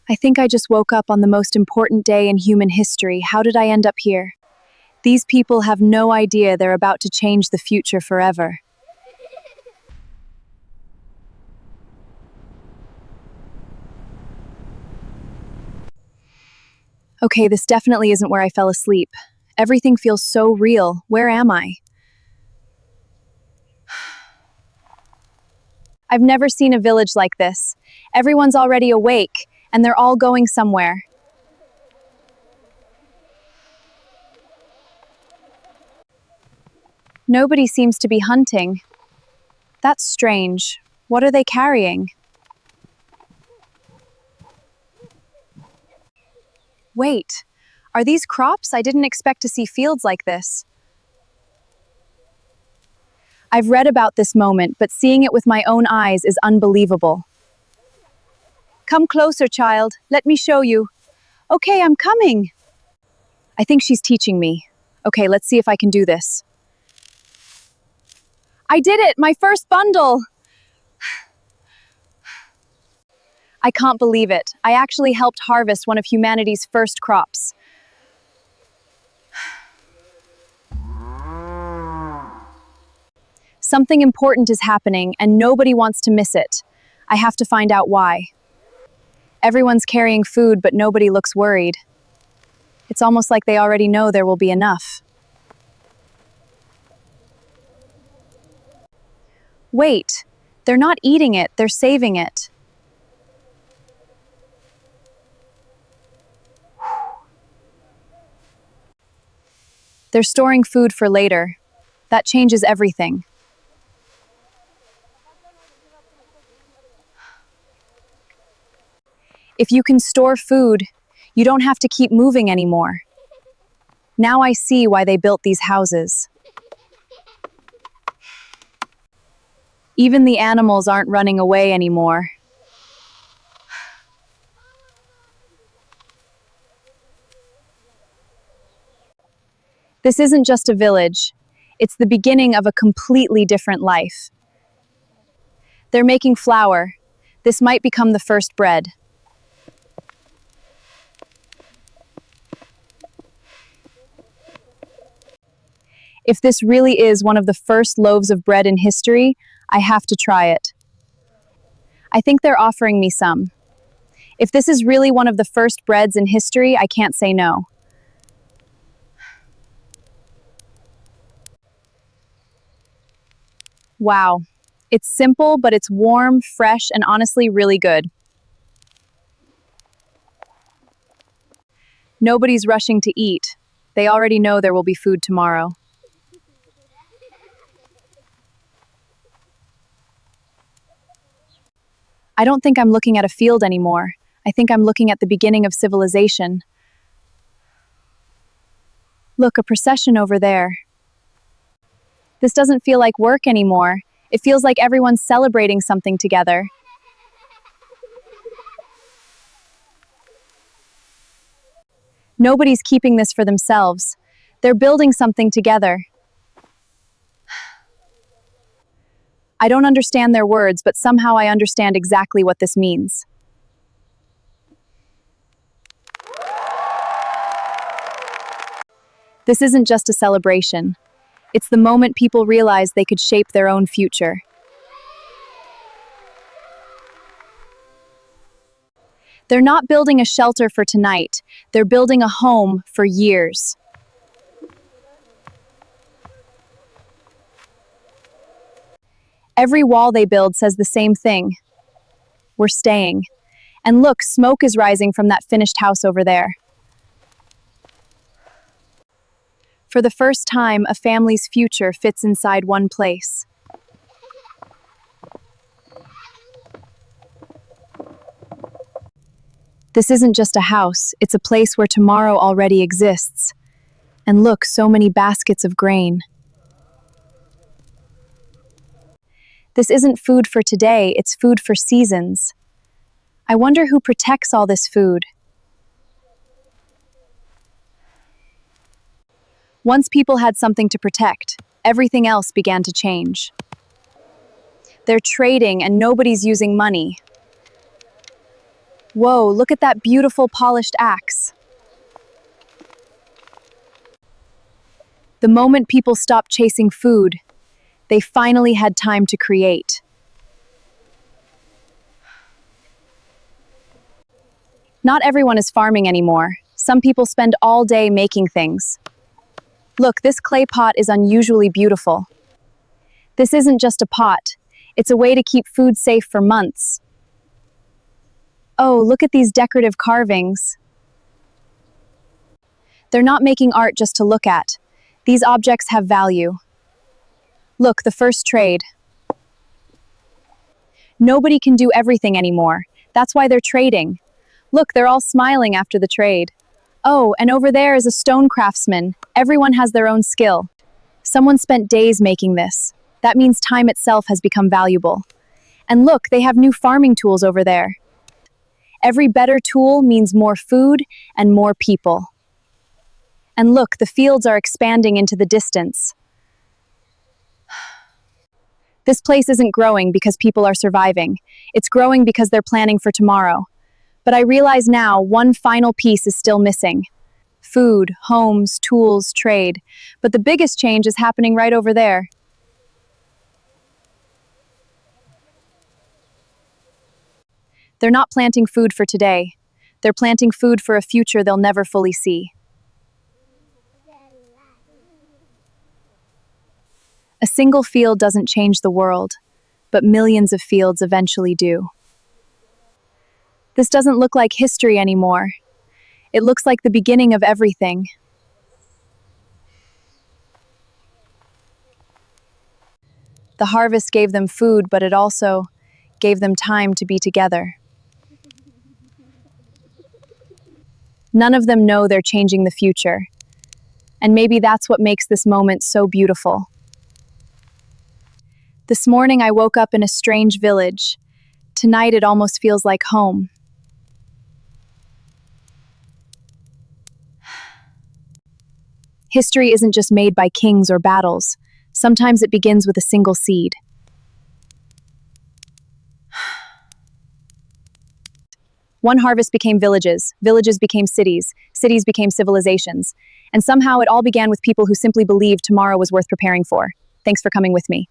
I think I just woke up on the most important day in human history. How did I end up here? These people have no idea they're about to change the future forever. Okay, this definitely isn't where I fell asleep. Everything feels so real. Where am I? I've never seen a village like this. Everyone's already awake, and they're all going somewhere. Nobody seems to be hunting. That's strange. What are they carrying? Wait, are these crops? I didn't expect to see fields like this. I've read about this moment, but seeing it with my own eyes is unbelievable. Come closer, child. Let me show you. Okay, I'm coming. I think she's teaching me. Okay, let's see if I can do this. I did it! My first bundle! I can't believe it. I actually helped harvest one of humanity's first crops. Something important is happening, and nobody wants to miss it. I have to find out why. Everyone's carrying food, but nobody looks worried. It's almost like they already know there will be enough. Wait, they're not eating it, they're saving it. They're storing food for later. That changes everything. If you can store food, you don't have to keep moving anymore. Now I see why they built these houses. Even the animals aren't running away anymore. This isn't just a village. It's the beginning of a completely different life. They're making flour. This might become the first bread. If this really is one of the first loaves of bread in history, I have to try it. I think they're offering me some. If this is really one of the first breads in history, I can't say no. Wow. It's simple, but it's warm, fresh, and honestly really good. Nobody's rushing to eat. They already know there will be food tomorrow. I don't think I'm looking at a field anymore. I think I'm looking at the beginning of civilization. Look, a procession over there. This doesn't feel like work anymore. It feels like everyone's celebrating something together. Nobody's keeping this for themselves. They're building something together. I don't understand their words, but somehow I understand exactly what this means. This isn't just a celebration. It's the moment people realize they could shape their own future. They're not building a shelter for tonight. They're building a home for years. Every wall they build says the same thing. We're staying. And look, smoke is rising from that finished house over there. For the first time, a family's future fits inside one place. This isn't just a house, it's a place where tomorrow already exists. And look, so many baskets of grain. This isn't food for today, it's food for seasons. I wonder who protects all this food. Once people had something to protect, everything else began to change. They're trading and nobody's using money. Whoa, look at that beautiful polished axe. The moment people stopped chasing food, they finally had time to create. Not everyone is farming anymore. Some people spend all day making things. Look, this clay pot is unusually beautiful. This isn't just a pot. It's a way to keep food safe for months. Oh, look at these decorative carvings. They're not making art just to look at. These objects have value. Look, the first trade. Nobody can do everything anymore. That's why they're trading. Look, they're all smiling after the trade. Oh, and over there is a stone craftsman. Everyone has their own skill. Someone spent days making this. That means time itself has become valuable. And look, they have new farming tools over there. Every better tool means more food and more people. And look, the fields are expanding into the distance. This place isn't growing because people are surviving. It's growing because they're planning for tomorrow. But I realize now one final piece is still missing. Food, homes, tools, trade. But the biggest change is happening right over there. They're not planting food for today. They're planting food for a future they'll never fully see. A single field doesn't change the world, but millions of fields eventually do. This doesn't look like history anymore. It looks like the beginning of everything. The harvest gave them food, but it also gave them time to be together. None of them know they're changing the future. And maybe that's what makes this moment so beautiful. This morning I woke up in a strange village. Tonight it almost feels like home. History isn't just made by kings or battles. Sometimes it begins with a single seed. One harvest became villages, villages became cities, cities became civilizations. And somehow it all began with people who simply believed tomorrow was worth preparing for. Thanks for coming with me.